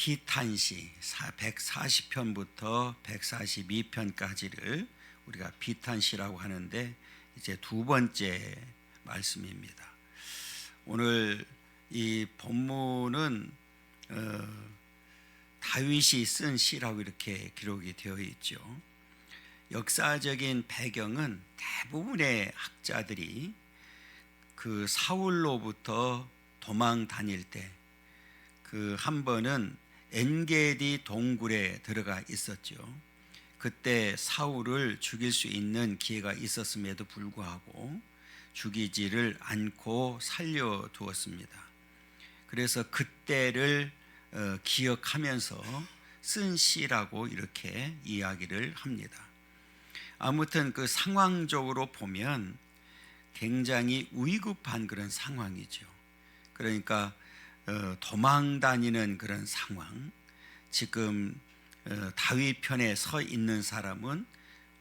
비탄시 140편부터 142편까지를 우리가 비탄시라고 하는데 이제 두 번째 말씀입니다. 오늘 이 본문은 다윗이 쓴 시라고 이렇게 기록이 되어 있죠. 역사적인 배경은 대부분의 학자들이 그 사울로부터 도망 다닐 때 그 한 번은 엔게디 동굴에 들어가 있었죠. 그때 사울을 죽일 수 있는 기회가 있었음에도 불구하고 죽이지를 않고 살려두었습니다. 그래서 그때를 기억하면서 쓴 시라고 이렇게 이야기를 합니다. 아무튼 그 상황적으로 보면 굉장히 위급한 그런 상황이죠. 그러니까 도망 다니는 그런 상황. 지금 다윗 편에 서 있는 사람은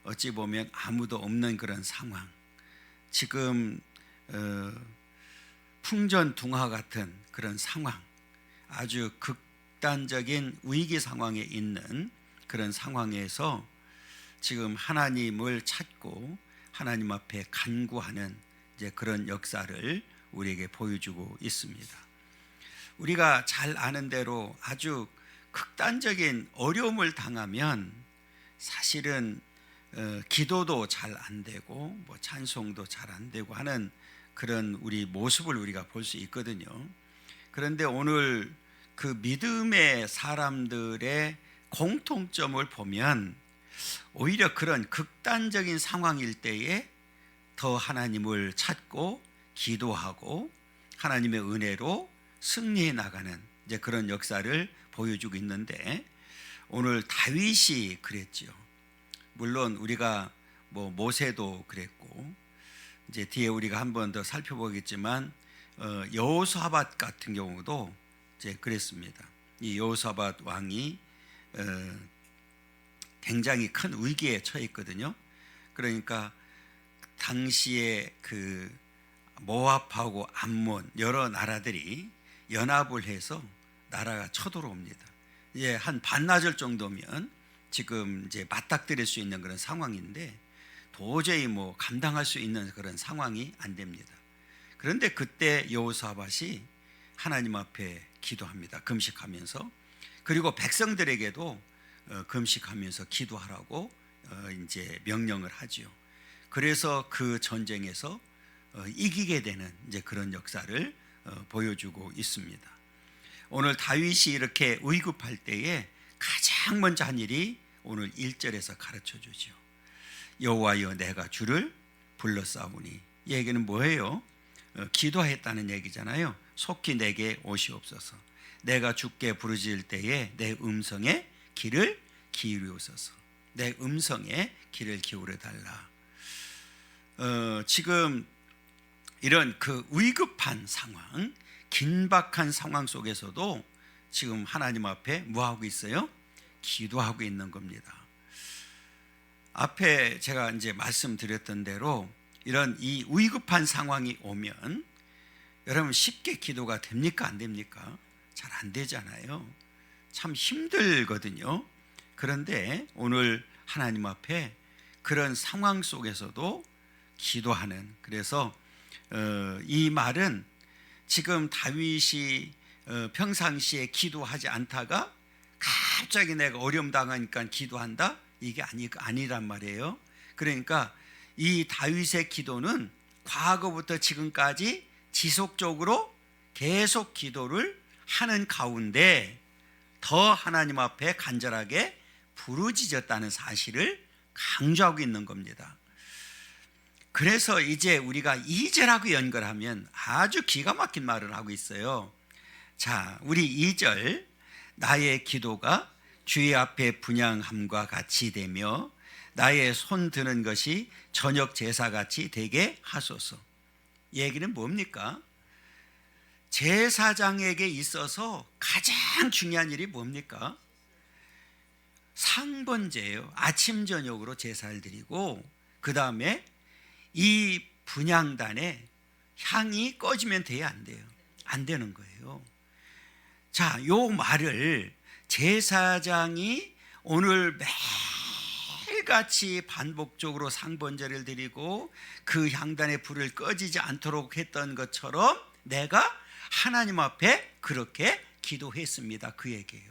어찌 보면 아무도 없는 그런 상황. 지금 풍전등화 같은 그런 상황, 아주 극단적인 위기 상황에 있는 그런 상황에서 지금 하나님을 찾고 하나님 앞에 간구하는 이제 그런 역사를 우리에게 보여주고 있습니다. 우리가 잘 아는 대로 아주 극단적인 어려움을 당하면 사실은 기도도 잘 안 되고 뭐 찬송도 잘 안 되고 하는 그런 우리 모습을 우리가 볼 수 있거든요. 그런데 오늘 그 믿음의 사람들의 공통점을 보면 오히려 그런 극단적인 상황일 때에 더 하나님을 찾고 기도하고 하나님의 은혜로 승리해 나가는 이제 그런 역사를 보여주고 있는데, 오늘 다윗이 그랬죠. 물론 우리가 뭐 모세도 그랬고 이제 뒤에 우리가 한 번 더 살펴보겠지만 여호사밧 같은 경우도 이제 그랬습니다. 이 여호사밧 왕이 굉장히 큰 위기에 처해 있거든요. 그러니까 당시에 그 모압하고 암몬 여러 나라들이 연합을 해서 나라가 쳐들어옵니다. 이제 한 반나절 정도면 지금 이제 맞닥뜨릴 수 있는 그런 상황인데 도저히 뭐 감당할 수 있는 그런 상황이 안 됩니다. 그런데 그때 여호사밧이 하나님 앞에 기도합니다. 금식하면서. 그리고 백성들에게도 금식하면서 기도하라고 이제 명령을 하지요. 그래서 그 전쟁에서 이기게 되는 이제 그런 역사를 보여주고 있습니다. 오늘 다윗이 이렇게 위급할 때에 가장 먼저 한 일이 오늘 1절에서 가르쳐 주죠. 여호와여 내가 주를 불렀사오니. 이 얘기는 뭐예요? 기도했다는 얘기잖아요. 속히 내게 오시옵소서. 내가 주께 부르짖을 때에 내 음성에 귀를 기울이옵소서. 내 음성에 귀를 기울여 달라. 지금 이런 그 위급한 상황, 긴박한 상황 속에서도 지금 하나님 앞에 뭐 하고 있어요? 기도하고 있는 겁니다. 앞에 제가 이제 말씀드렸던 대로 이런 이 위급한 상황이 오면 여러분 쉽게 기도가 됩니까? 안 됩니까? 잘 안 되잖아요. 참 힘들거든요. 그런데 오늘 하나님 앞에 그런 상황 속에서도 기도하는, 그래서 이 말은 지금 다윗이 평상시에 기도하지 않다가 갑자기 내가 어려움 당하니까 기도한다? 이게 아니란 말이에요. 그러니까 이 다윗의 기도는 과거부터 지금까지 지속적으로 계속 기도를 하는 가운데 더 하나님 앞에 간절하게 부르짖었다는 사실을 강조하고 있는 겁니다. 그래서 이제 우리가 2절하고 연결하면 아주 기가 막힌 말을 하고 있어요. 자, 우리 2절, 나의 기도가 주의 앞에 분향함과 같이 되며 나의 손 드는 것이 저녁 제사같이 되게 하소서. 이 얘기는 뭡니까? 제사장에게 있어서 가장 중요한 일이 뭡니까? 상번제예요. 아침 저녁으로 제사를 드리고 그 다음에 이 분향단에 향이 꺼지면 돼야 안 돼요. 안 되는 거예요. 자, 요 말을 제사장이 오늘 매일같이 반복적으로 상번제를 드리고 그 향단의 불을 꺼지지 않도록 했던 것처럼 내가 하나님 앞에 그렇게 기도했습니다. 그에게요.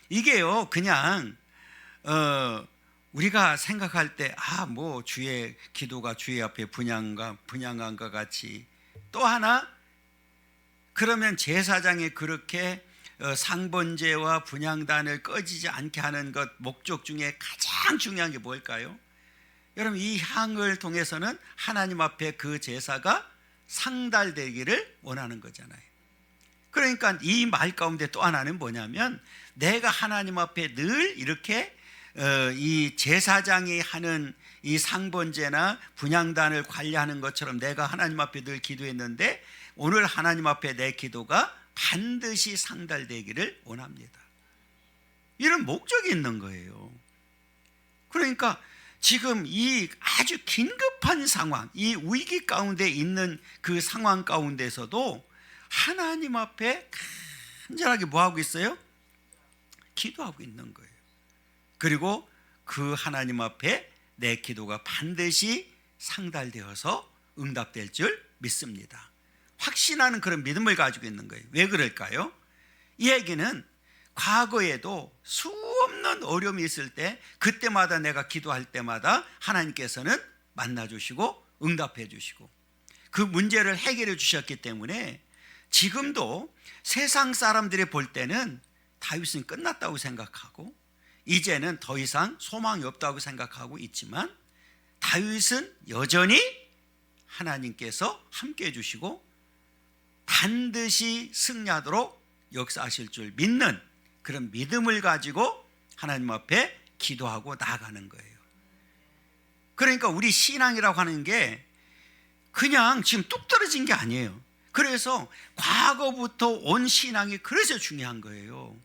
이게요, 그냥 우리가 생각할 때 뭐 주의 기도가 주의 앞에 분향한과 같이, 또 하나, 그러면 제사장이 그렇게 상번제와 분향단을 꺼지지 않게 하는 것 목적 중에 가장 중요한 게 뭘까요? 여러분, 이 향을 통해서는 하나님 앞에 그 제사가 상달되기를 원하는 거잖아요. 그러니까 이 말 가운데 또 하나는 뭐냐면, 내가 하나님 앞에 늘 이렇게 이 제사장이 하는 이 상번제나 분향단을 관리하는 것처럼 내가 하나님 앞에 늘 기도했는데, 오늘 하나님 앞에 내 기도가 반드시 상달되기를 원합니다. 이런 목적이 있는 거예요. 그러니까 지금 이 아주 긴급한 상황, 이 위기 가운데 있는 그 상황 가운데서도 하나님 앞에 간절하게 뭐하고 있어요? 기도하고 있는 거예요. 그리고 그 하나님 앞에 내 기도가 반드시 상달되어서 응답될 줄 믿습니다. 확신하는 그런 믿음을 가지고 있는 거예요. 왜 그럴까요? 이 얘기는 과거에도 수없는 어려움이 있을 때, 그때마다 내가 기도할 때마다 하나님께서는 만나주시고 응답해 주시고 그 문제를 해결해 주셨기 때문에 지금도 세상 사람들이 볼 때는 다윗은 끝났다고 생각하고 이제는 더 이상 소망이 없다고 생각하고 있지만, 다윗은 여전히 하나님께서 함께 해주시고 반드시 승리하도록 역사하실 줄 믿는 그런 믿음을 가지고 하나님 앞에 기도하고 나아가는 거예요. 그러니까 우리 신앙이라고 하는 게 그냥 지금 뚝 떨어진 게 아니에요. 그래서 과거부터 온 신앙이 그래서 중요한 거예요.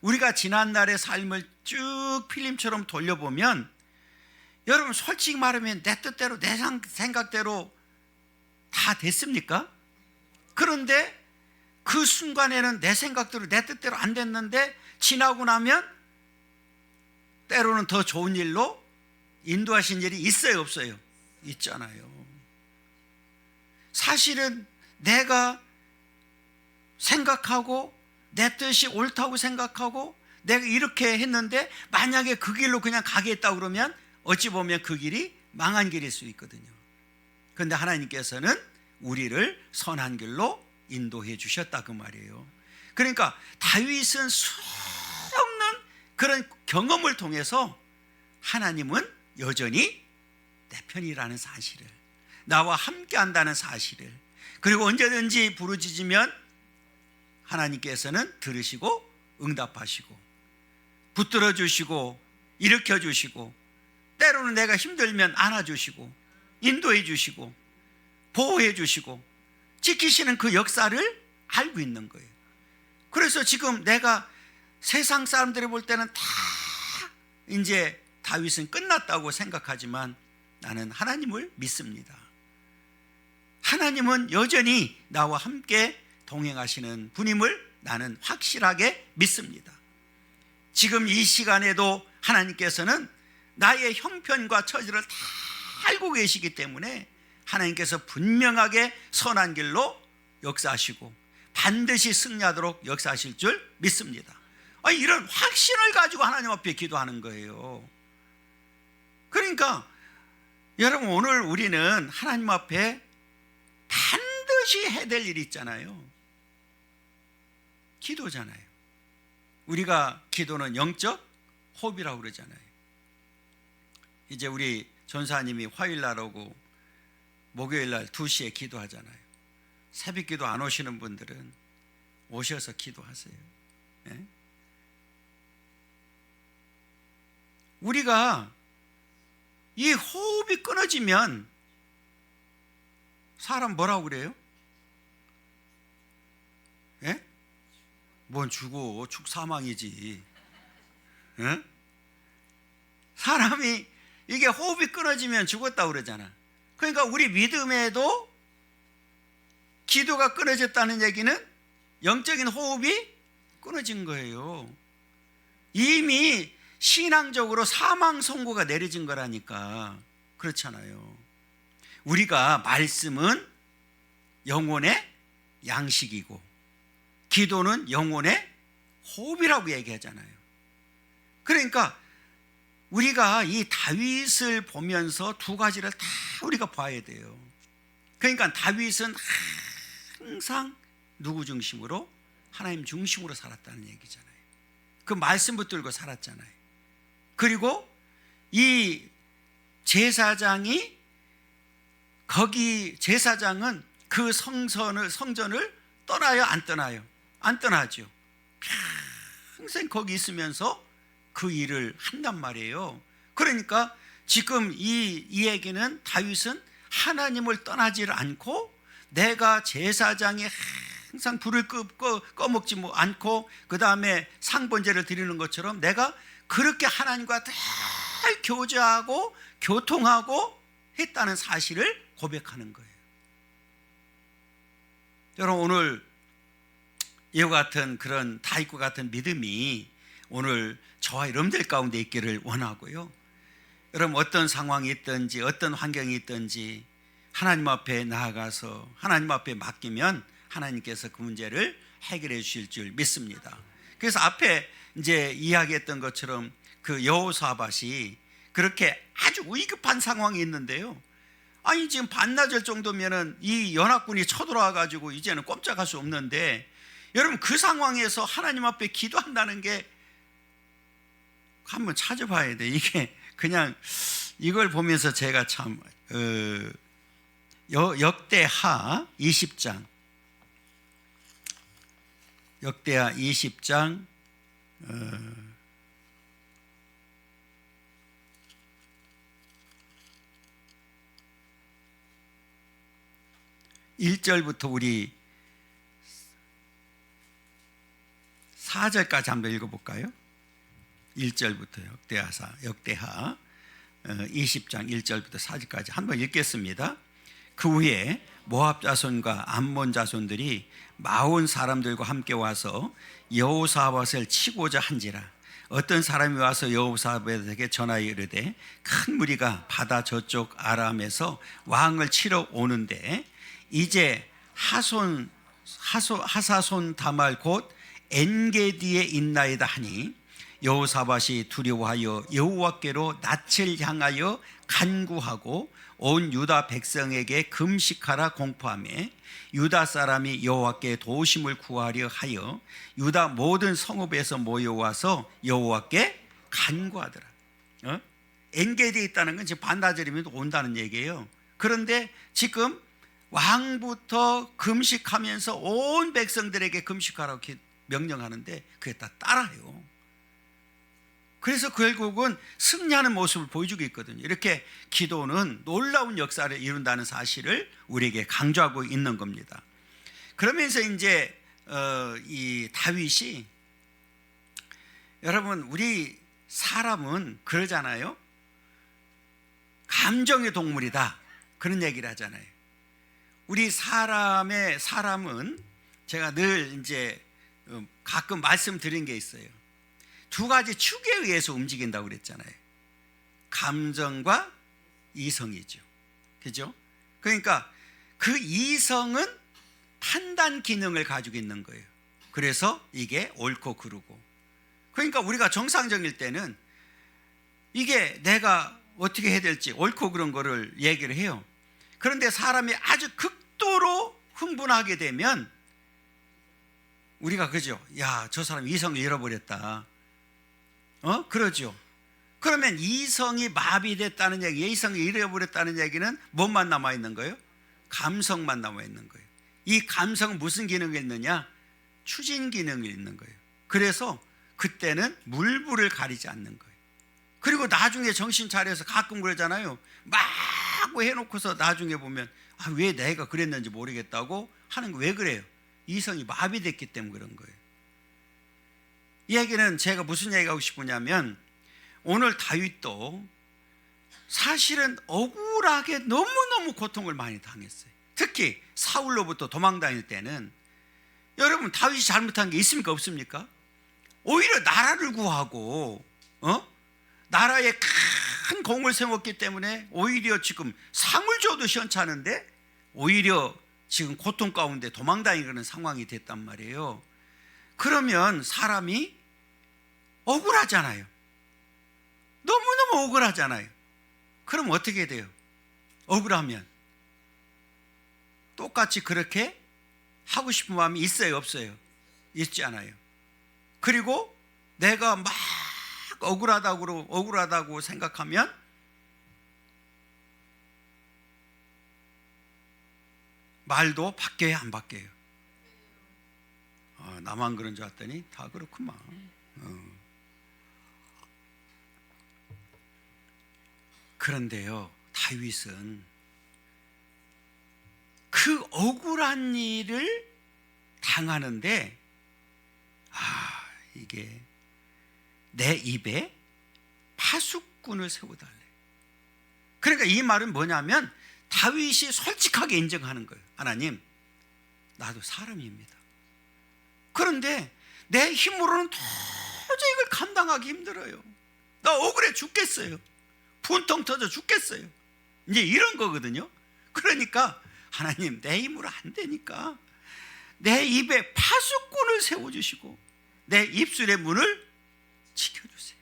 우리가 지난날의 삶을 쭉 필름처럼 돌려보면, 여러분 솔직히 말하면 내 뜻대로 내 생각대로 다 됐습니까? 그런데 그 순간에는 내 생각대로 내 뜻대로 안 됐는데, 지나고 나면 때로는 더 좋은 일로 인도하신 일이 있어요, 없어요? 있잖아요. 사실은 내가 생각하고 내 뜻이 옳다고 생각하고 내가 이렇게 했는데, 만약에 그 길로 그냥 가겠다 그러면 어찌 보면 그 길이 망한 길일 수 있거든요. 그런데 하나님께서는 우리를 선한 길로 인도해 주셨다 그 말이에요. 그러니까 다윗은 수없는 그런 경험을 통해서 하나님은 여전히 내 편이라는 사실을, 나와 함께 한다는 사실을, 그리고 언제든지 부르짖으면 하나님께서는 들으시고 응답하시고 붙들어 주시고 일으켜 주시고, 때로는 내가 힘들면 안아주시고 인도해 주시고 보호해 주시고 지키시는 그 역사를 알고 있는 거예요. 그래서 지금 내가 세상 사람들이 볼 때는 다 이제 다윗은 끝났다고 생각하지만, 나는 하나님을 믿습니다. 하나님은 여전히 나와 함께 동행하시는 분임을 나는 확실하게 믿습니다. 지금 이 시간에도 하나님께서는 나의 형편과 처지를 다 알고 계시기 때문에 하나님께서 분명하게 선한 길로 역사하시고 반드시 승리하도록 역사하실 줄 믿습니다. 이런 확신을 가지고 하나님 앞에 기도하는 거예요. 그러니까 여러분, 오늘 우리는 하나님 앞에 반드시 해야 될 일이 있잖아요. 기도잖아요. 우리가 기도는 영적 호흡이라고 그러잖아요. 이제 우리 전사님이 화요일날 오고 목요일날 2시에 기도하잖아요. 새벽 기도 안 오시는 분들은 오셔서 기도하세요. 네? 우리가 이 호흡이 끊어지면 사람 뭐라고 그래요? 예? 뭔 죽어, 축사망이지. 예? 사람이 이게 호흡이 끊어지면 죽었다고 그러잖아. 그러니까 우리 믿음에도 기도가 끊어졌다는 얘기는 영적인 호흡이 끊어진 거예요. 이미 신앙적으로 사망 선고가 내려진 거라니까. 그렇잖아요. 우리가 말씀은 영혼의 양식이고 기도는 영혼의 호흡이라고 얘기하잖아요. 그러니까 우리가 이 다윗을 보면서 두 가지를 다 우리가 봐야 돼요. 그러니까 다윗은 항상 누구 중심으로? 하나님 중심으로 살았다는 얘기잖아요. 그 말씀 붙들고 살았잖아요. 그리고 이 제사장이 제사장은 그 성전을 떠나요, 안 떠나요? 안 떠나죠. 평생 거기 있으면서 그 일을 한단 말이에요. 그러니까 지금 이 얘기는 다윗은 하나님을 떠나지를 않고 내가 제사장이 항상 불을 꺼먹지 않고 그 다음에 상번제를 드리는 것처럼 내가 그렇게 하나님과 늘 교제하고 교통하고 했다는 사실을 고백하는 거예요. 여러분, 오늘 이와 같은 그런 다윗과 같은 믿음이 오늘 저와 여러분들 가운데 있기를 원하고요. 여러분, 어떤 상황이 있든지 어떤 환경이 있든지 하나님 앞에 나아가서 하나님 앞에 맡기면 하나님께서 그 문제를 해결해 주실 줄 믿습니다. 그래서 앞에 이제 이야기했던 것처럼 그 여호사밧이 그렇게 아주 위급한 상황이 있는데요. 아니, 지금 반나절 정도면은 이 연합군이 쳐들어와 가지고 이제는 꼼짝할 수 없는데, 여러분, 그 상황에서 하나님 앞에 기도한다는 게 한번 찾아봐야 돼. 이게 그냥 이걸 보면서 제가 참 역대하 20장 역대하 20장 1절부터 우리 4절까지 한번 읽어볼까요? 1절부터 역대하 20장 1절부터 4절까지 한번 읽겠습니다. 그 후에 모압 자손과 암몬 자손들이 마온 사람들과 함께 와서 여호사밧을 치고자 한지라. 어떤 사람이 와서 여호사밧에게 전하여 이르되 큰 무리가 바다 저쪽 아람에서 왕을 치러 오는데 이제 하사손 다말 곧 엔게디에 있나이다 하니, 여호사밧이 두려워하여 여호와께로 낯을 향하여 간구하고 온 유다 백성에게 금식하라 공포하며 유다 사람이 여호와께 도우심을 구하려 하여 유다 모든 성읍에서 모여와서 여호와께 간구하더라. 엔게디에 있다는 건 지금 반나절이면 온다는 얘기예요. 그런데 지금 왕부터 금식하면서 온 백성들에게 금식하라고 명령하는데 그게 다 따라요. 그래서 결국은 승리하는 모습을 보여주고 있거든요. 이렇게 기도는 놀라운 역사를 이룬다는 사실을 우리에게 강조하고 있는 겁니다. 그러면서 이제 이 다윗이, 여러분, 우리 사람은 그러잖아요. 감정의 동물이다, 그런 얘기를 하잖아요. 우리 사람은 제가 늘 이제 가끔 말씀드린 게 있어요. 두 가지 축에 의해서 움직인다고 그랬잖아요. 감정과 이성이죠. 그죠? 그러니까 그 이성은 판단 기능을 가지고 있는 거예요. 그래서 이게 옳고 그르고. 그러니까 우리가 정상적일 때는 이게 내가 어떻게 해야 될지 옳고 그른 거를 얘기를 해요. 그런데 사람이 아주 극도로 흥분하게 되면 우리가 그죠? 야, 저 사람 이성을 잃어버렸다. 그러죠. 그러면 이성이 마비됐다는 얘기, 이성을 잃어버렸다는 얘기는 뭐만 남아있는 거예요? 감성만 남아있는 거예요. 이 감성은 무슨 기능이 있느냐? 추진 기능이 있는 거예요. 그래서 그때는 물불을 가리지 않는 거예요. 그리고 나중에 정신 차려서 가끔 그러잖아요. 막 해놓고서 나중에 보면 왜 내가 그랬는지 모르겠다고 하는 거. 왜 그래요? 이성이 마비됐기 때문에 그런 거예요. 이 얘기는 제가 무슨 얘기하고 싶으냐면, 오늘 다윗도 사실은 억울하게 너무너무 고통을 많이 당했어요. 특히 사울로부터 도망다닐 때는 여러분, 다윗이 잘못한 게 있습니까 없습니까? 오히려 나라를 구하고 나라에 큰 공을 세웠기 때문에 오히려 지금 상을 줘도 시원찮은데 오히려 지금 고통 가운데 도망다니는 상황이 됐단 말이에요. 그러면 사람이 억울하잖아요. 너무너무 억울하잖아요. 그럼 어떻게 돼요? 억울하면 똑같이 그렇게 하고 싶은 마음이 있어요 없어요? 있지 않아요. 그리고 내가 막 억울하다고 생각하면 말도 바뀌어야 안 바뀌어요? 나만 그런 줄 알았더니 다 그렇구만. 그런데요, 다윗은 그 억울한 일을 당하는데 이게 내 입에 파수꾼을 세워달래. 그러니까 이 말은 뭐냐면 다윗이 솔직하게 인정하는 거예요. 하나님, 나도 사람입니다. 그런데 내 힘으로는 도저히 이걸 감당하기 힘들어요. 나 억울해 죽겠어요. 분통 터져 죽겠어요. 이제 이런 거거든요. 그러니까 하나님, 내 힘으로 안 되니까 내 입에 파수꾼을 세워주시고 내 입술의 문을 지켜주세요.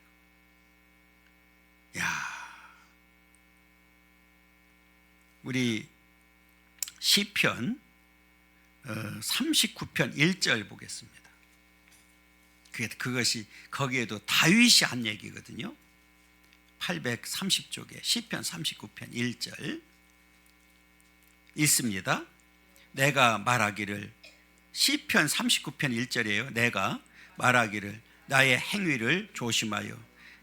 우리 시편 39편 1절 보겠습니다. 그것이 거기에도 다윗이 한 얘기거든요. 830쪽에 시편 39편 1절 읽습니다. 내가 말하기를, 시편 39편 1절이에요. 내가 말하기를 나의 행위를 조심하여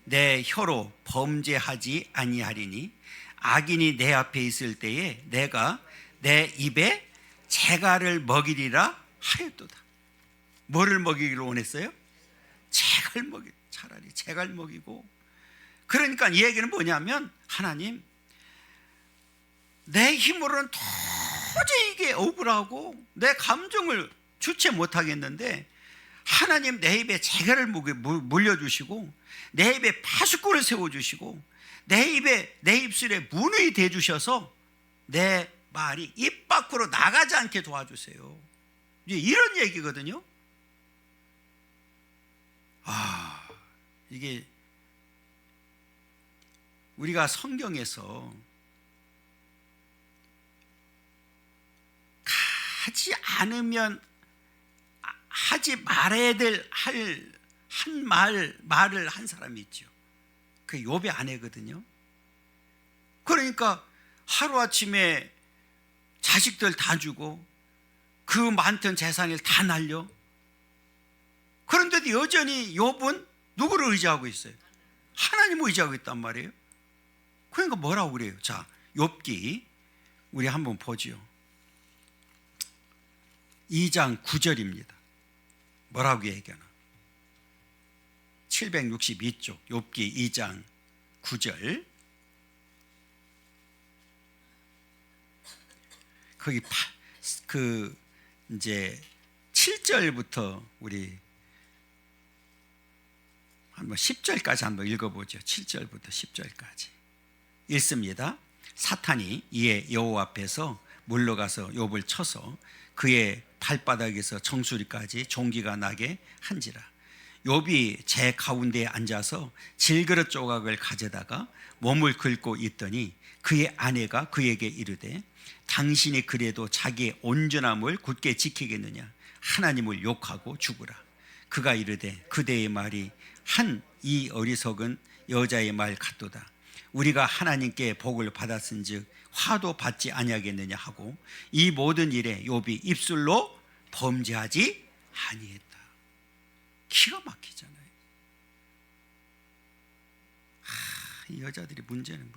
내 혀로 범죄하지 아니하리니 악인이 내 앞에 있을 때에 내가 내 입에 재갈을 먹이리라 하였도다. 뭐를 먹이기를 원했어요? 재갈 먹이, 차라리 재갈 먹이고. 그러니까 이 얘기는 뭐냐면 하나님, 내 힘으로는 도저히 이게 억울하고 내 감정을 주체 못하겠는데 하나님 내 입에 재갈을 물려주시고 내 입에 파수꾼을 세워주시고 내 입술에 문이 대주셔서 내 말이 입 밖으로 나가지 않게 도와주세요. 이런 얘기거든요. 이게 우리가 성경에서 하지 않으면 하지 말아야 될 말을 한 사람이 있죠. 그 욥의 아내거든요. 그러니까 하루아침에 자식들 다 주고 그 많던 재산을 다 날려. 그런데도 여전히 욥은 누구를 의지하고 있어요? 하나님을 의지하고 있단 말이에요. 그러니까 뭐라고 그래요? 자, 욥기 우리 한번 보지요. 2장 9절입니다. 뭐라고 얘기하나? 762쪽 욥기 2장 9절. 거기 이제 7절부터 우리 한번 10절까지 한번 읽어보죠. 7절부터 10절까지 읽습니다. 사탄이 이에 여호와 앞에서 물러가서 욥을 쳐서 그의 발바닥에서 정수리까지 종기가 나게 한지라. 욥이 제 가운데에 앉아서 질그릇 조각을 가져다가 몸을 긁고 있더니 그의 아내가 그에게 이르되 당신이 그래도 자기의 온전함을 굳게 지키겠느냐? 하나님을 욕하고 죽으라. 그가 이르되 그대의 말이 한 이 어리석은 여자의 말 같도다. 우리가 하나님께 복을 받았은즉 화도 받지 아니하겠느냐 하고 이 모든 일에 욥이 입술로 범죄하지 아니했다. 기가 막히잖아요. 이 여자들이 문제는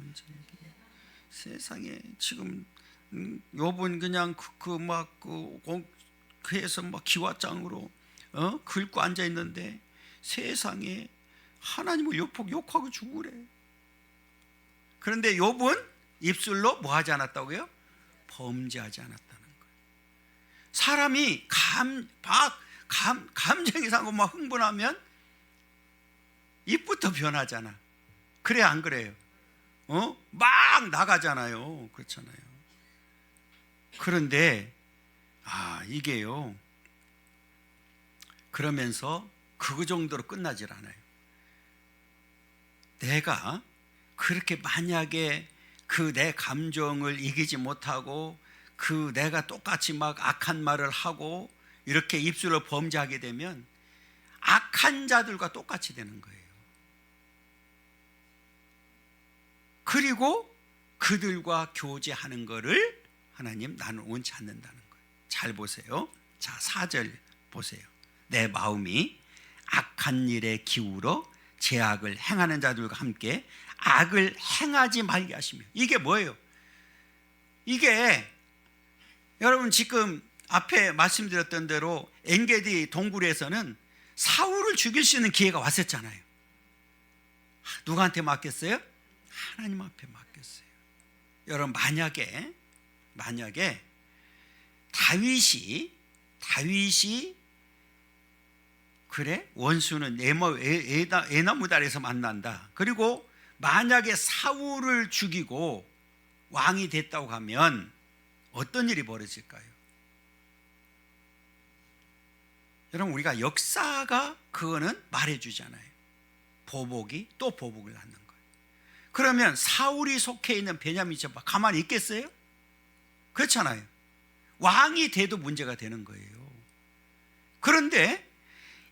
세상에 지금 욥은 그냥 그에서 막 기와장으로 긁고 앉아 있는데 세상에 하나님을 욕하고 죽으래. 그런데 욥은 입술로 뭐 하지 않았다고요? 범죄하지 않았다는 거예요. 사람이 감정이 상하고 막 흥분하면 입부터 변하잖아. 그래 안 그래요? 막 나가잖아요. 그렇잖아요. 그런데 이게요, 그러면서 그 정도로 끝나질 않아요. 내가 그렇게 만약에 그 내 감정을 이기지 못하고 그 내가 똑같이 막 악한 말을 하고 이렇게 입술로 범죄하게 되면 악한 자들과 똑같이 되는 거예요. 그리고 그들과 교제하는 것을 하나님, 나는 원치 않는다는 거예요. 잘 보세요. 자, 4절 보세요. 내 마음이 악한 일에 기울어 죄악을 행하는 자들과 함께 악을 행하지 말게 하시며. 이게 뭐예요? 이게 여러분 지금 앞에 말씀드렸던 대로 엔게디 동굴에서는 사울을 죽일 수 있는 기회가 왔었잖아요. 누구한테 맡겼어요? 하나님 앞에 맡겼어요. 여러분 만약에 다윗이 그래? 원수는 에나무달에서 만난다. 그리고 만약에 사울을 죽이고 왕이 됐다고 하면 어떤 일이 벌어질까요? 여러분 우리가 역사가 그거는 말해주잖아요. 보복이 또 보복을 낳는 거예요. 그러면 사울이 속해 있는 베냐민 지파 가만히 있겠어요? 그렇잖아요. 왕이 돼도 문제가 되는 거예요. 그런데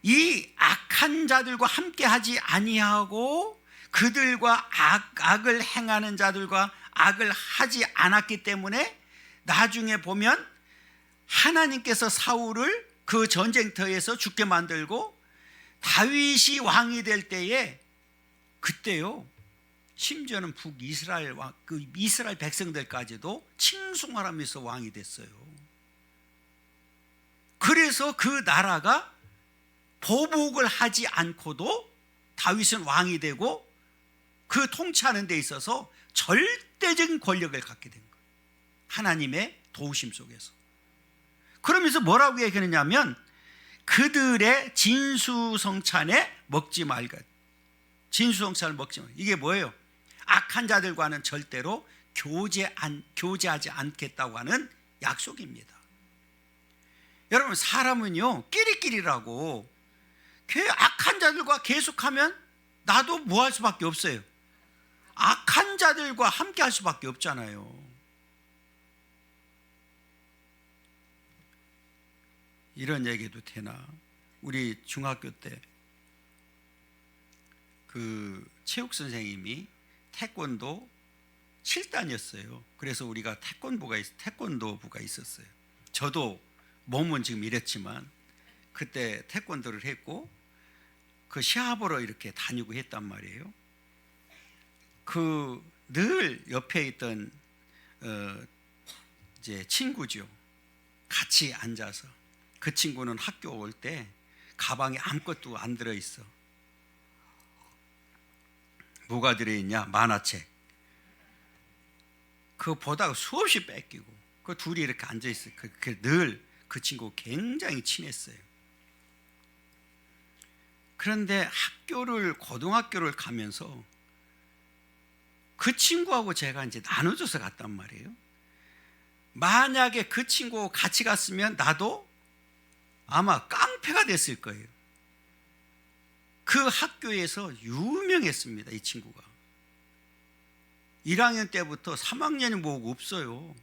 이 악한 자들과 함께 하지 아니하고 그들과 악을 행하는 자들과 악을 하지 않았기 때문에 나중에 보면 하나님께서 사울을 그 전쟁터에서 죽게 만들고 다윗이 왕이 될 때에 그때요, 심지어는 북이스라엘 그 이스라엘 백성들까지도 칭송하라면서 왕이 됐어요. 그래서 그 나라가 보복을 하지 않고도 다윗은 왕이 되고 그 통치하는 데 있어서 절대적인 권력을 갖게 된 거예요. 하나님의 도우심 속에서. 그러면서 뭐라고 얘기하느냐면 그들의 진수성찬에 먹지 말것. 진수성찬을 먹지 말. 이게 뭐예요? 악한 자들과는 절대로 교제하지 않겠다고 하는 약속입니다. 여러분 사람은요 끼리끼리라고 악한 자들과 계속하면 나도 뭐 할 수밖에 없어요. 악한 자들과 함께 할 수밖에 없잖아요. 이런 얘기도 되나? 우리 중학교 때 그 체육 선생님이 태권도 7단이었어요. 그래서 우리가 태권도부가 있었어요. 저도 몸은 지금 이랬지만 그때 태권도를 했고 그 시합으로 이렇게 다니고 했단 말이에요. 그 늘 옆에 있던 이제 친구죠. 같이 앉아서 그 친구는 학교 올 때 가방에 아무것도 안 들어있어. 뭐가 들어있냐? 만화책. 그거 보다가 수없이 뺏기고 그 둘이 이렇게 앉아있어요. 늘 그 친구 굉장히 친했어요. 그런데 고등학교를 가면서 그 친구하고 제가 이제 나눠줘서 갔단 말이에요. 만약에 그 친구하고 같이 갔으면 나도 아마 깡패가 됐을 거예요. 그 학교에서 유명했습니다. 이 친구가 1학년 때부터 3학년이 뭐고 없어요.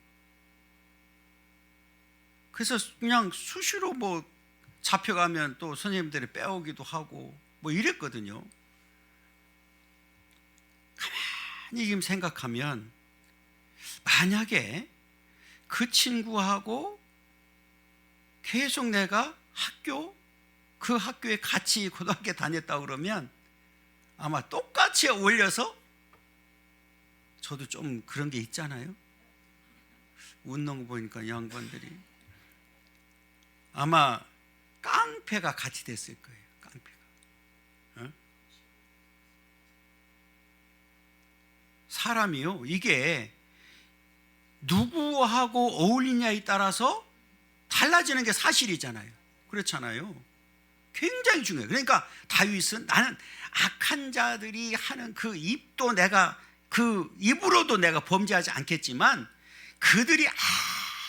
그래서 그냥 수시로 뭐 잡혀가면 또 선생님들이 빼오기도 하고 뭐 이랬거든요. 가만히 지금 생각하면 만약에 그 친구하고 계속 내가 그 학교에 같이 고등학교 다녔다고 그러면 아마 똑같이 어울려서 저도 좀 그런 게 있잖아요. 웃는 거 보니까 양반들이 아마 깡패가 같이 됐을 거예요. 깡패가. 사람이요, 이게 누구하고 어울리냐에 따라서 달라지는 게 사실이잖아요. 그렇잖아요. 굉장히 중요해요. 그러니까 다윗은 나는 악한 자들이 하는 그 입도 내가 그 입으로도 내가 범죄하지 않겠지만 그들이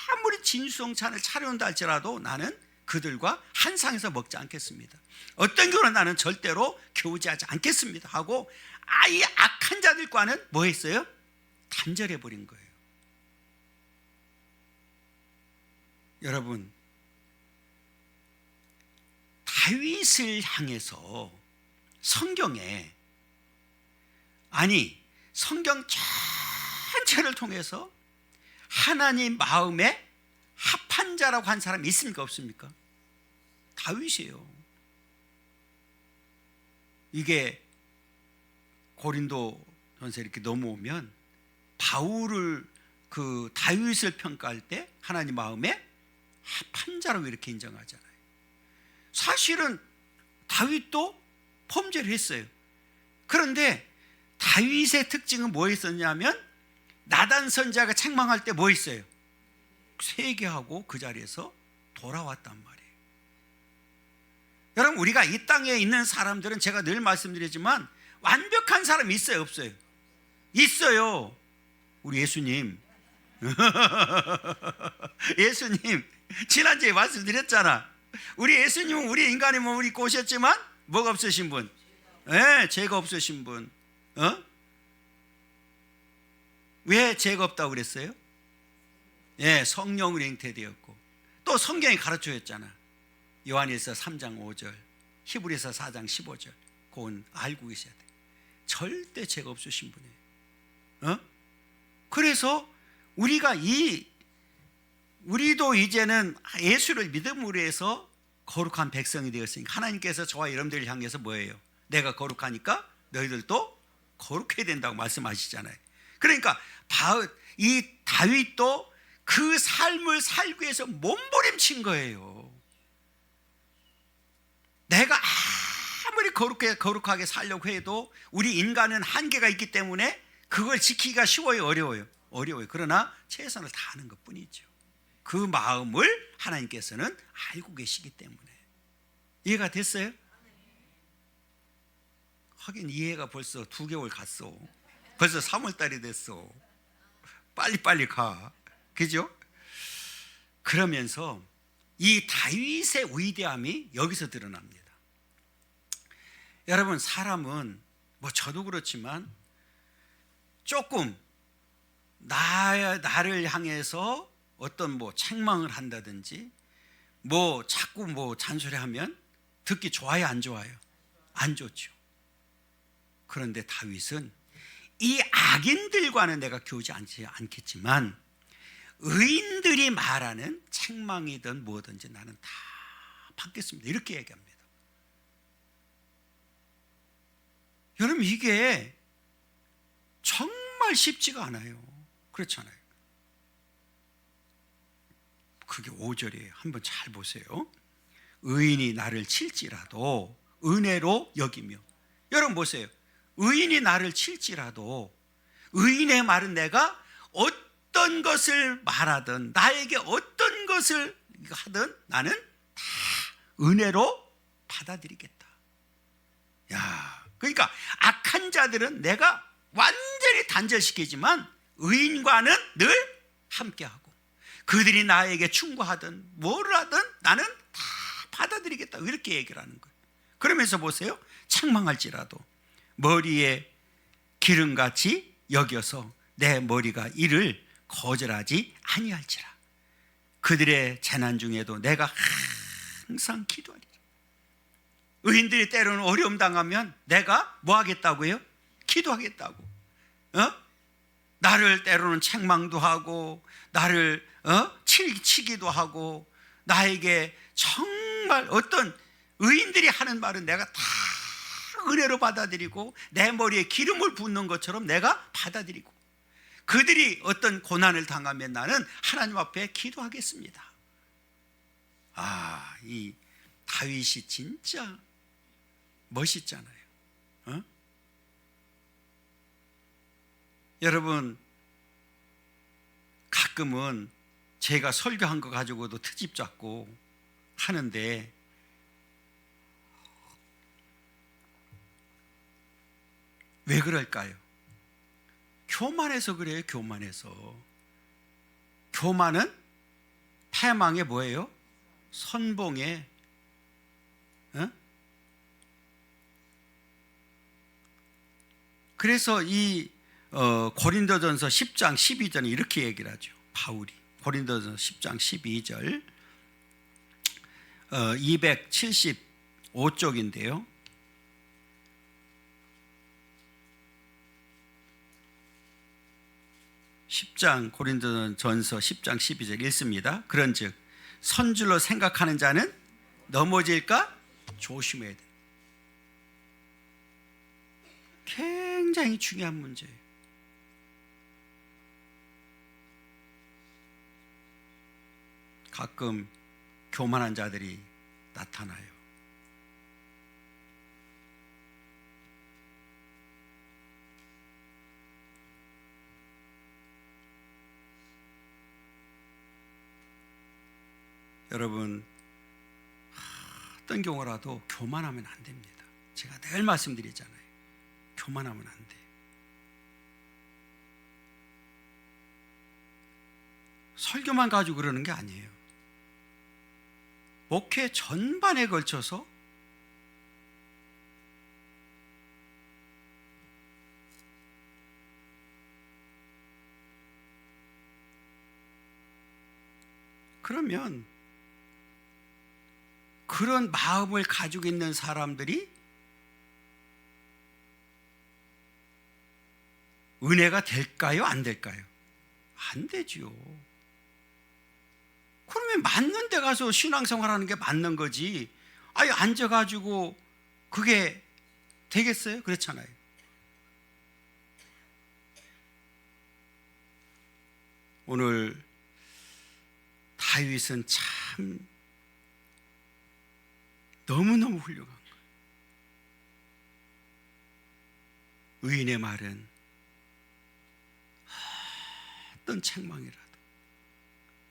아무리 진수성찬을 차려온다 할지라도 나는 그들과 한 상에서 먹지 않겠습니다. 어떤 경우는 나는 절대로 교제하지 않겠습니다 하고 아예 악한 자들과는 뭐 했어요? 단절해 버린 거예요. 여러분, 다윗을 향해서 성경에, 아니 성경 전체를 통해서 하나님 마음에 합한 자라고 한 사람이 있습니까 없습니까? 다윗이에요. 이게 고린도전서 이렇게 넘어오면 바울을 그 다윗을 평가할 때 하나님 마음에 합한 자라고 이렇게 인정하잖아요. 사실은 다윗도 범죄를 했어요. 그런데 다윗의 특징은 뭐였었냐면 나단 선지자가 책망할 때 뭐 있어요? 회개하고 그 자리에서 돌아왔단 말이에요. 여러분, 우리가 이 땅에 있는 사람들은 제가 늘 말씀드리지만 완벽한 사람이 있어요 없어요? 있어요. 우리 예수님 예수님 지난주에 말씀드렸잖아. 우리 예수님은 우리 인간의 몸을 입고 오셨지만 뭐가 없으신 분? 네, 죄가 없으신 분. 왜 죄가 없다고 그랬어요? 예, 성령으로 잉태되었고 또 성경이 가르쳐줬잖아. 요한일서 3장 5절, 히브리서 4장 15절. 그건 알고 계셔야 돼. 절대 죄가 없으신 분이에요. 그래서 우리도 이제는 예수를 믿음으로 해서 거룩한 백성이 되었으니까 하나님께서 저와 여러분들을 향해서 뭐예요? 내가 거룩하니까 너희들도 거룩해야 된다고 말씀하시잖아요. 그러니까 이 다윗도 그 삶을 살기 위해서 몸부림친 거예요. 내가 아무리 거룩하게 살려고 해도 우리 인간은 한계가 있기 때문에 그걸 지키기가 쉬워요 어려워요? 어려워요. 그러나 최선을 다하는 것뿐이죠. 그 마음을 하나님께서는 알고 계시기 때문에. 이해가 됐어요? 하긴 이해가 벌써 2개월 갔어. 벌써 3월달이 됐어. 빨리빨리 가. 그죠? 그러면서 이 다윗의 위대함이 여기서 드러납니다. 여러분, 사람은 뭐 저도 그렇지만 조금 나를 향해서 어떤 뭐 책망을 한다든지 뭐 자꾸 뭐 잔소리하면 듣기 좋아요 안 좋아요? 안 좋죠. 그런데 다윗은 이 악인들과는 내가 교제하지 않겠지만 의인들이 말하는 책망이든 뭐든지 나는 다 받겠습니다 이렇게 얘기합니다. 여러분, 이게 정말 쉽지가 않아요. 그렇잖아요. 그게 5절이에요. 한번 잘 보세요. 의인이 나를 칠지라도 은혜로 여기며. 여러분 보세요. 의인이 나를 칠지라도 의인의 말은 내가 어떤 것을 말하든 나에게 어떤 것을 하든 나는 다 은혜로 받아들이겠다. 야, 그러니까 악한 자들은 내가 완전히 단절시키지만 의인과는 늘 함께하고 그들이 나에게 충고하든 뭘 하든 나는 다 받아들이겠다 이렇게 얘기를 하는 거예요. 그러면서 보세요. 책망할지라도 머리에 기름같이 여겨서 내 머리가 이를 거절하지 아니할지라. 그들의 재난 중에도 내가 항상 기도하리라. 의인들이 때로는 어려움 당하면 내가 뭐 하겠다고요? 기도하겠다고. 나를 때로는 책망도 하고 나를 치기도 하고 나에게 정말 어떤 의인들이 하는 말은 내가 다 은혜로 받아들이고 내 머리에 기름을 붓는 것처럼 내가 받아들이고 그들이 어떤 고난을 당하면 나는 하나님 앞에 기도하겠습니다. 아, 이 다윗이 진짜 멋있잖아요. 여러분, 가끔은 제가 설교한 거 가지고도 트집 잡고 하는데 왜 그럴까요? 교만해서 그래요. 교만해서. 교만은 패망의 뭐예요? 선봉의 그래서 이 고린도전서 10장 12절에 이렇게 얘기를 하죠. 바울이 고린도전서 10장 12절 275쪽인데요. 고린도전서 10장 12절 읽습니다. 그런즉 선줄로 생각하는 자는 넘어질까 조심해야 돼. 굉장히 중요한 문제예요. 가끔 교만한 자들이 나타나요. 여러분, 어떤 경우라도 교만하면 안 됩니다. 제가 늘 말씀드리잖아요. 교만하면 안 돼. 설교만 가지고 그러는 게 아니에요. 목회 전반에 걸쳐서 그러면 그런 마음을 가지고 있는 사람들이 은혜가 될까요? 안 될까요? 안 되지요. 그러면 맞는 데 가서 신앙생활 하는 게 맞는 거지. 아예 앉아가지고 그게 되겠어요? 그렇잖아요. 오늘 다윗은 참 너무너무 훌륭한 거예요. 의인의 말은 어떤 책망이라도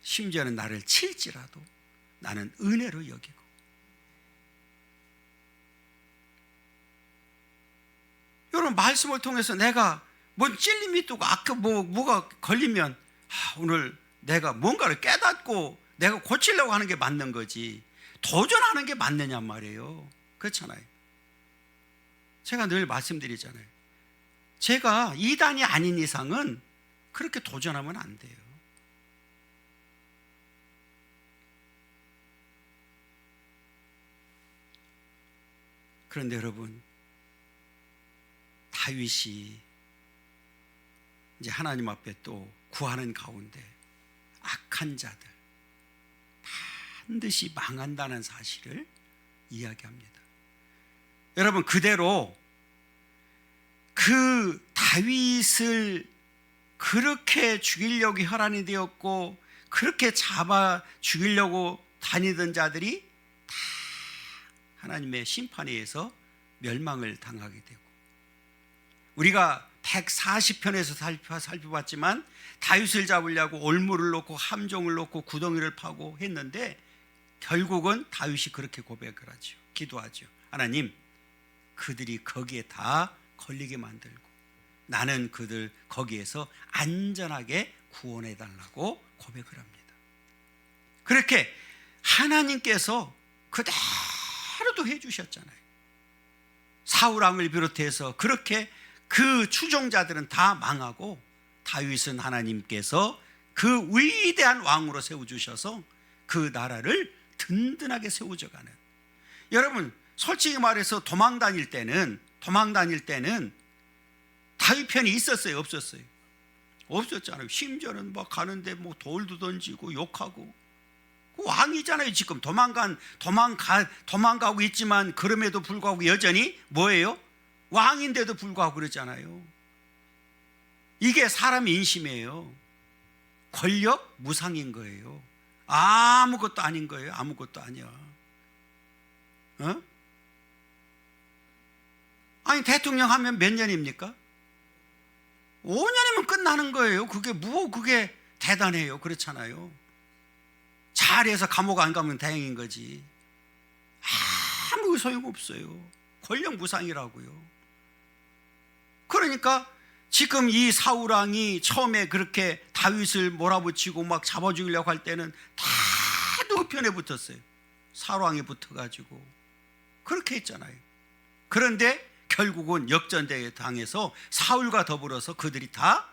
심지어는 나를 칠지라도 나는 은혜로 여기고, 이런 말씀을 통해서 내가 뭔 찔림이 뜨고 뭐가 걸리면 오늘 내가 뭔가를 깨닫고 내가 고치려고 하는 게 맞는 거지, 도전하는 게 맞느냔 말이에요. 그렇잖아요. 제가 늘 말씀드리잖아요. 제가 이단이 아닌 이상은 그렇게 도전하면 안 돼요. 그런데 여러분, 다윗이 이제 하나님 앞에 또 구하는 가운데 악한 자들 반드시 망한다는 사실을 이야기합니다. 여러분, 그대로 그 다윗을 그렇게 죽이려고 혈안이 되었고 그렇게 잡아 죽이려고 다니던 자들이 다 하나님의 심판에 의해서 멸망을 당하게 되고, 우리가 140편에서 살펴봤지만 다윗을 잡으려고 올무를 놓고 함종을 놓고 구덩이를 파고 했는데 결국은 다윗이 그렇게 고백을 하죠. 기도하죠. 하나님, 그들이 거기에 다 걸리게 만들고 나는 그들 거기에서 안전하게 구원해 달라고 고백을 합니다. 그렇게 하나님께서 그대로도 해주셨잖아요. 사울왕을 비롯해서 그렇게 그 추종자들은 다 망하고 다윗은 하나님께서 그 위대한 왕으로 세워주셔서 그 나라를 든든하게 세워져가는, 여러분 솔직히 말해서 도망 다닐 때는 다윗 편이 있었어요? 없었어요? 없었잖아요. 심지어는 막 가는데 뭐 돌도 던지고 욕하고, 그 왕이잖아요. 지금 도망가고 있지만 그럼에도 불구하고 여전히 뭐예요? 왕인데도 불구하고 그러잖아요. 이게 사람 인심이에요. 권력 무상인 거예요. 아무것도 아닌 거예요. 아무것도 아니야. 아니 대통령 하면 몇 년입니까? 5년이면 끝나는 거예요. 그게 대단해요. 그렇잖아요. 잘해서 감옥 안 가면 다행인 거지. 아무 소용없어요. 권력무상이라고요. 그러니까 지금 이 사울왕이 처음에 그렇게 다윗을 몰아붙이고 막 잡아 죽이려고 할 때는 다 누구 편에 붙었어요. 사울왕이 붙어가지고 그렇게 했잖아요. 그런데 결국은 역전대에 당해서 사울과 더불어서 그들이 다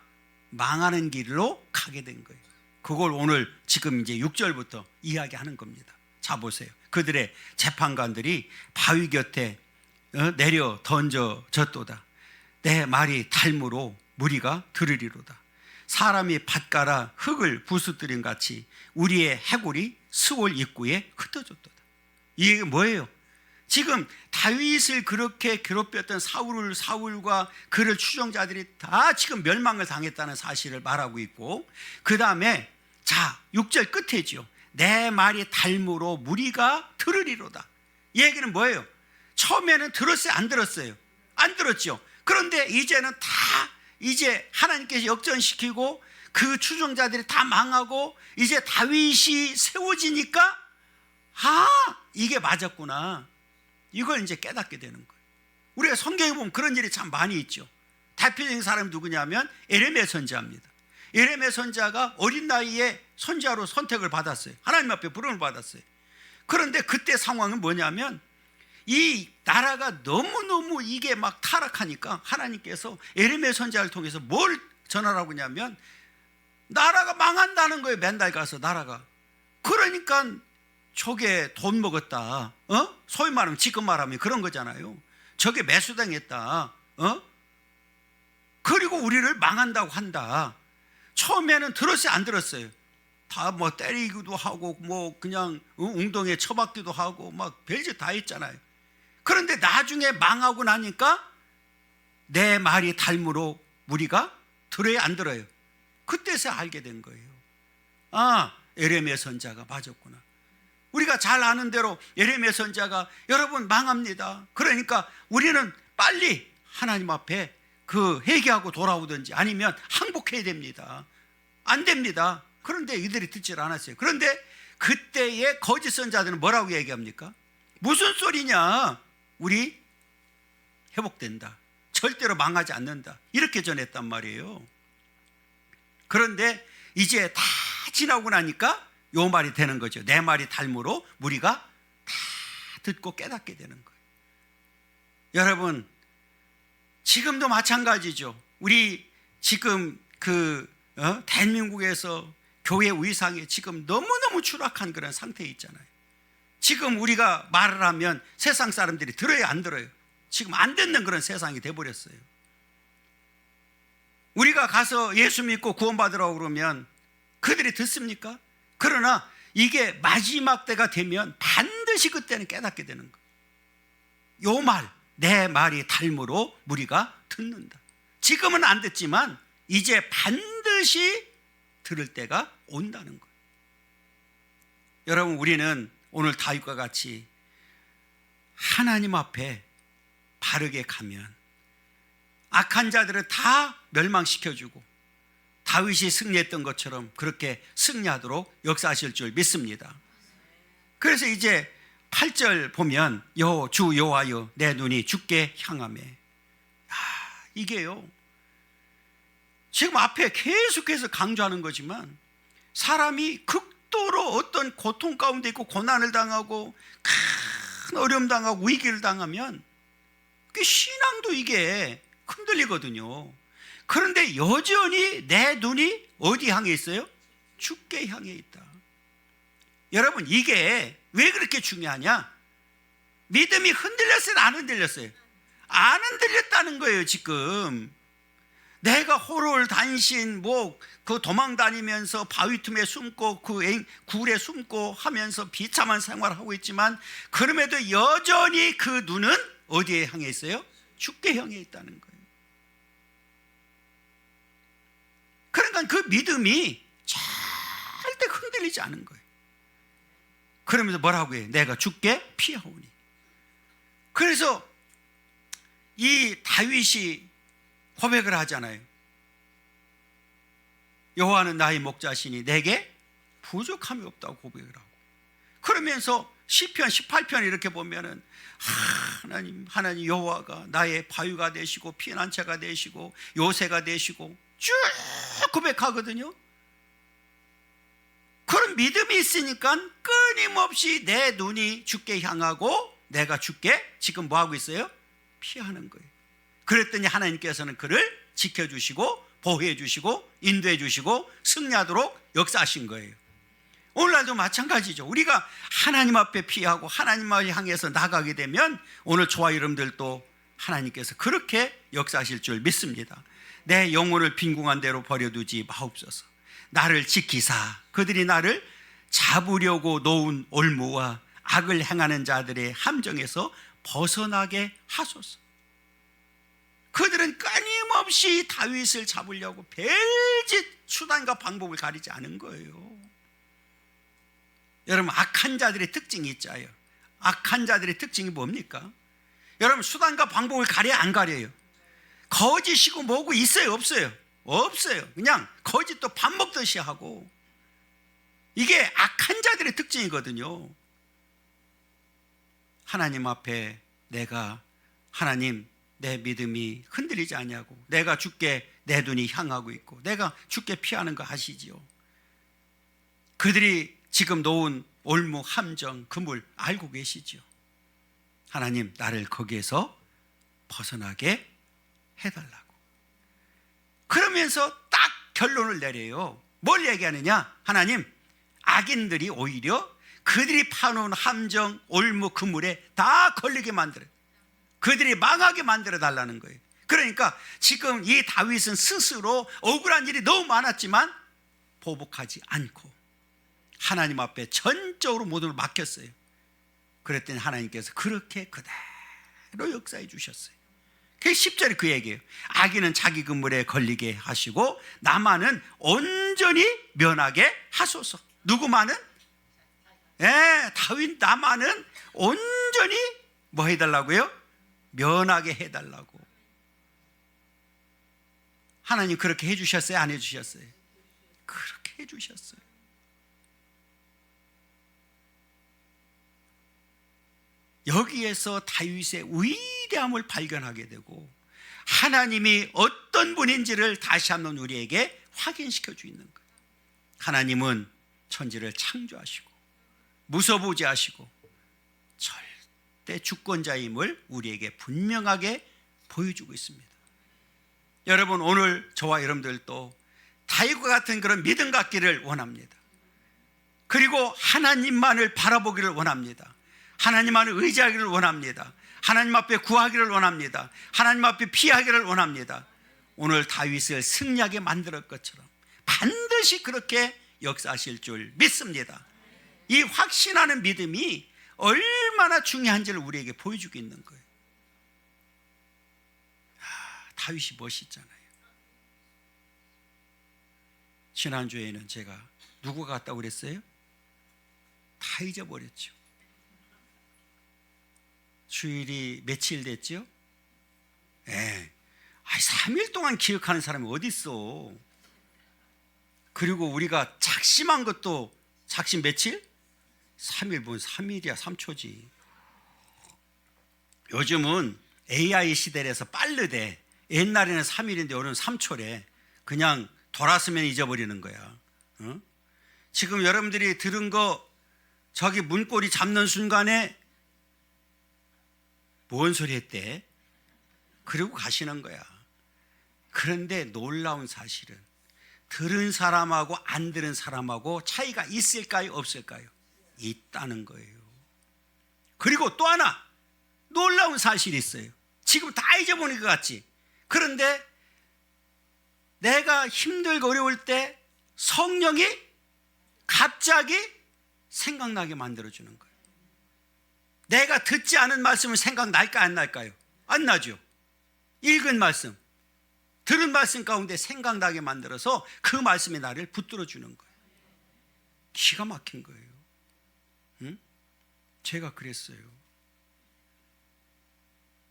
망하는 길로 가게 된 거예요. 그걸 오늘 지금 이제 6절부터 이야기하는 겁니다. 자 보세요. 그들의 재판관들이 바위 곁에 내려 던져졌도다. 내 말이 달무로 무리가 들으리로다. 사람이 밭가라 흙을 부수뜨린 같이 우리의 해골이 스올 입구에 흩어졌도다. 이게 뭐예요? 지금 다윗을 그렇게 괴롭혔던 사울과 그를 추종자들이 다 지금 멸망을 당했다는 사실을 말하고 있고, 그 다음에 자 6절 끝에지요. 내 말이 달무로 무리가 들으리로다. 이 얘기는 뭐예요? 처음에는 들었어요? 안 들었어요? 안 들었죠. 그런데 이제는 다 이제 하나님께서 역전시키고 그 추종자들이 다 망하고 이제 다윗이 세워지니까 이게 맞았구나. 이걸 이제 깨닫게 되는 거예요. 우리가 성경에 보면 그런 일이 참 많이 있죠. 대표적인 사람이 누구냐면 에레미야 선지자입니다. 에레미야 선지자가 어린 나이에 선지자로 선택을 받았어요. 하나님 앞에 부름을 받았어요. 그런데 그때 상황은 뭐냐면 이 나라가 너무너무 이게 막 타락하니까 하나님께서 에레미야 선지자를 통해서 뭘 전하라고 하냐면 나라가 망한다는 거예요. 맨날 가서 나라가. 그러니까 저게 돈 먹었다. 소위 말하면 지금 말하면 그런 거잖아요. 저게 매수당했다. 그리고 우리를 망한다고 한다. 처음에는 들었어요? 안 들었어요? 다 뭐 때리기도 하고 뭐 그냥 웅덩이에 쳐박기도 하고 막 별짓 다 했잖아요. 그런데 나중에 망하고 나니까 내 말이 달무로 무리가 들어요? 안 들어요? 그때서 알게 된 거예요. 에레미야 선지자가 맞았구나. 우리가 잘 아는 대로 에레미야 선지자가 여러분 망합니다. 그러니까 우리는 빨리 하나님 앞에 회개하고 돌아오든지 아니면 항복해야 됩니다. 안 됩니다. 그런데 이들이 듣질 않았어요. 그런데 그때의 거짓 선지자들은 뭐라고 얘기합니까? 무슨 소리냐? 우리 회복된다. 절대로 망하지 않는다. 이렇게 전했단 말이에요. 그런데 이제 다 지나고 나니까 요 말이 되는 거죠. 내 말이 달무로 무리가 다 듣고 깨닫게 되는 거예요. 여러분, 지금도 마찬가지죠. 우리 지금 대한민국에서 교회 위상이 지금 너무너무 추락한 그런 상태에 있잖아요. 지금 우리가 말을 하면 세상 사람들이 들어요? 안 들어요? 지금 안 듣는 그런 세상이 돼버렸어요. 우리가 가서 예수 믿고 구원받으라고 그러면 그들이 듣습니까? 그러나 이게 마지막 때가 되면 반드시 그때는 깨닫게 되는 거예요. 요 말, 내 말이 달무로 무리가 듣는다. 지금은 안 듣지만 이제 반드시 들을 때가 온다는 거예요. 여러분, 우리는 오늘 다윗과 같이 하나님 앞에 바르게 가면 악한 자들을 다 멸망시켜주고 다윗이 승리했던 것처럼 그렇게 승리하도록 역사하실 줄 믿습니다. 그래서 이제 8절 보면 주 여호와여 내 눈이 주께 향하매. 이게요, 지금 앞에 계속해서 강조하는 거지만 사람이 극도로 어떤 고통 가운데 있고 고난을 당하고 큰 어려움 당하고 위기를 당하면 신앙도 이게 흔들리거든요. 그런데 여전히 내 눈이 어디 향해 있어요? 주께 향해 있다. 여러분, 이게 왜 그렇게 중요하냐? 믿음이 흔들렸어요? 안 흔들렸어요? 안 흔들렸다는 거예요. 지금 내가 호롤 단신 도망 다니면서 바위 틈에 숨고 굴에 숨고 하면서 비참한 생활을 하고 있지만 그럼에도 여전히 그 눈은 어디에 향해 있어요? 주께 향해 있다는 거예요. 그러니까 그 믿음이 절대 흔들리지 않은 거예요. 그러면서 뭐라고 해요? 내가 주께 피하오니. 그래서 이 다윗이 고백을 하잖아요. 여호와는 나의 목자시니 내게 부족함이 없다고 고백을 하고, 그러면서 시편 18편 이렇게 보면은 하나님 여호와가 나의 바위가 되시고 피난처가 되시고 요새가 되시고 쭉 고백하거든요. 그런 믿음이 있으니까 끊임없이 내 눈이 주께 향하고 내가 주께 지금 뭐하고 있어요? 피하는 거예요. 그랬더니 하나님께서는 그를 지켜주시고 보호해 주시고 인도해 주시고 승리하도록 역사하신 거예요. 오늘날도 마찬가지죠. 우리가 하나님 앞에 피하고 하나님을 향해서 나가게 되면 오늘 저와 여러분들도 하나님께서 그렇게 역사하실 줄 믿습니다. 내 영혼을 빈궁한 대로 버려두지 마옵소서. 나를 지키사 그들이 나를 잡으려고 놓은 올무와 악을 행하는 자들의 함정에서 벗어나게 하소서. 그들은 끊임없이 다윗을 잡으려고 별짓 수단과 방법을 가리지 않은 거예요. 여러분, 악한 자들의 특징이 있잖아요. 악한 자들의 특징이 뭡니까? 여러분, 수단과 방법을 가려 안 가려요? 거짓이고 뭐고 있어요 없어요? 없어요. 그냥 거짓도 밥 먹듯이 하고, 이게 악한 자들의 특징이거든요. 하나님 앞에 내가 하나님 내 믿음이 흔들리지 않냐고, 내가 주께 내 눈이 향하고 있고 내가 주께 피하는 거 아시지요? 그들이 지금 놓은 올무 함정 그물 알고 계시죠? 하나님 나를 거기에서 벗어나게 해달라고. 그러면서 딱 결론을 내려요. 뭘 얘기하느냐? 하나님, 악인들이 오히려 그들이 파놓은 함정 올무 그물에 다 걸리게 만들어요. 그들이 망하게 만들어 달라는 거예요. 그러니까 지금 이 다윗은 스스로 억울한 일이 너무 많았지만 보복하지 않고 하나님 앞에 전적으로 모든 걸 맡겼어요. 그랬더니 하나님께서 그렇게 그대로 역사해 주셨어요. 그 10절이 그 얘기예요. 악인은 자기 그물에 걸리게 하시고 나만은 온전히 면하게 하소서. 누구만은? 다윗 나만은 온전히 뭐 해달라고요? 면하게 해달라고. 하나님 그렇게 해주셨어요? 안 해주셨어요? 그렇게 해주셨어요. 여기에서 다윗의 위대함을 발견하게 되고 하나님이 어떤 분인지를 다시 한번 우리에게 확인시켜 주는 거예요. 하나님은 천지를 창조하시고 무소부지하시고 절대 주권자임을 우리에게 분명하게 보여주고 있습니다. 여러분, 오늘 저와 여러분들도 다윗과 같은 그런 믿음 갖기를 원합니다. 그리고 하나님만을 바라보기를 원합니다. 하나님만을 의지하기를 원합니다. 하나님 앞에 구하기를 원합니다. 하나님 앞에 피하기를 원합니다. 오늘 다윗을 승리하게 만들 것처럼 반드시 그렇게 역사하실 줄 믿습니다. 이 확신하는 믿음이 얼마나 중요한지를 우리에게 보여주고 있는 거예요. 다윗이 멋있잖아요. 지난주에는 제가 누구가 갔다고 그랬어요? 다 잊어버렸죠. 주일이 며칠 됐죠? 3일 동안 기억하는 사람이 어디 있어? 그리고 우리가 작심한 것도 작심 며칠? 3일, 뭐 3일이야 3초지. 요즘은 AI 시대라서 빠르대. 옛날에는 3일인데 오늘은 3초래. 그냥 돌았으면 잊어버리는 거야. 지금 여러분들이 들은 거 저기 문고리 잡는 순간에 뭔 소리 했대? 그리고 가시는 거야. 그런데 놀라운 사실은 들은 사람하고 안 들은 사람하고 차이가 있을까요? 없을까요? 있다는 거예요. 그리고 또 하나 놀라운 사실이 있어요. 지금 다 잊어버린 것 같지? 그런데 내가 힘들고 어려울 때 성령이 갑자기 생각나게 만들어주는 거예요. 내가 듣지 않은 말씀은 생각날까 안 날까요? 안 나죠. 읽은 말씀, 들은 말씀 가운데 생각나게 만들어서 그 말씀이 나를 붙들어 주는 거예요. 기가 막힌 거예요. 제가 그랬어요.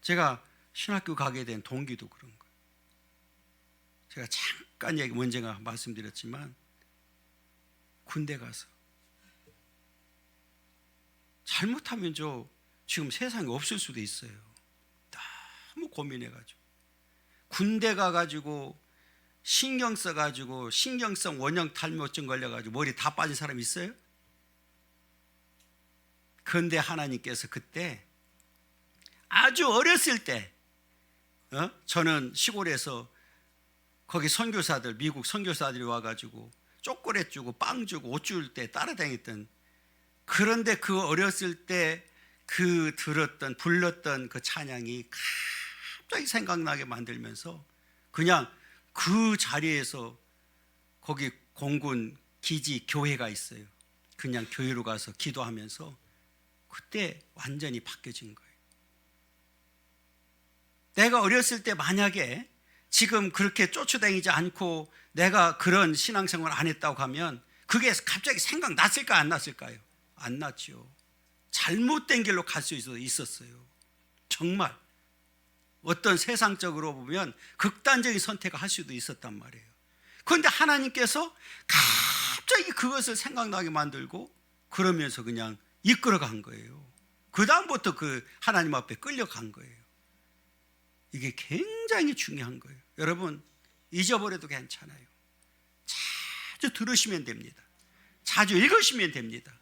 제가 신학교 가게 된 동기도 그런 거예요. 제가 잠깐 얘기 언젠가 말씀드렸지만 군대 가서. 잘못하면 저 지금 세상에 없을 수도 있어요. 너무 고민해가지고 군대 가가지고 신경 써가지고 신경성 원형 탈모증 걸려가지고 머리 다 빠진 사람 있어요? 그런데 하나님께서 그때 아주 어렸을 때 저는 시골에서 거기 선교사들, 미국 선교사들이 와가지고 초콜릿 주고 빵 주고 옷 줄 때 따라다녔던, 그런데 그 어렸을 때 그 들었던 불렀던 그 찬양이 갑자기 생각나게 만들면서 그냥 그 자리에서 거기 공군 기지 교회가 있어요. 그냥 교회로 가서 기도하면서 그때 완전히 바뀌어진 거예요. 내가 어렸을 때 만약에 지금 그렇게 쫓아다니지 않고 내가 그런 신앙생활을 안 했다고 하면 그게 갑자기 생각났을까 안 났을까요? 안 났죠. 잘못된 길로 갈 수 있었어요. 정말 어떤 세상적으로 보면 극단적인 선택을 할 수도 있었단 말이에요. 그런데 하나님께서 갑자기 그것을 생각나게 만들고 그러면서 그냥 이끌어간 거예요. 그 다음부터 그 하나님 앞에 끌려간 거예요. 이게 굉장히 중요한 거예요. 여러분, 잊어버려도 괜찮아요. 자주 들으시면 됩니다. 자주 읽으시면 됩니다.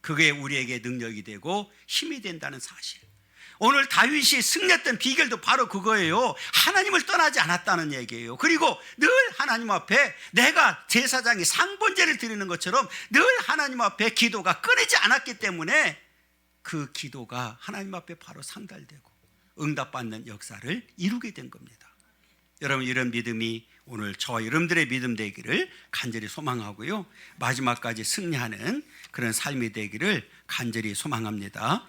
그게 우리에게 능력이 되고 힘이 된다는 사실. 오늘 다윗이 승리했던 비결도 바로 그거예요. 하나님을 떠나지 않았다는 얘기예요. 그리고 늘 하나님 앞에 내가 제사장이 상번제를 드리는 것처럼 늘 하나님 앞에 기도가 끊이지 않았기 때문에 그 기도가 하나님 앞에 바로 상달되고 응답받는 역사를 이루게 된 겁니다. 여러분, 이런 믿음이 오늘 저와 여러분들의 믿음 되기를 간절히 소망하고요, 마지막까지 승리하는 그런 삶이 되기를 간절히 소망합니다.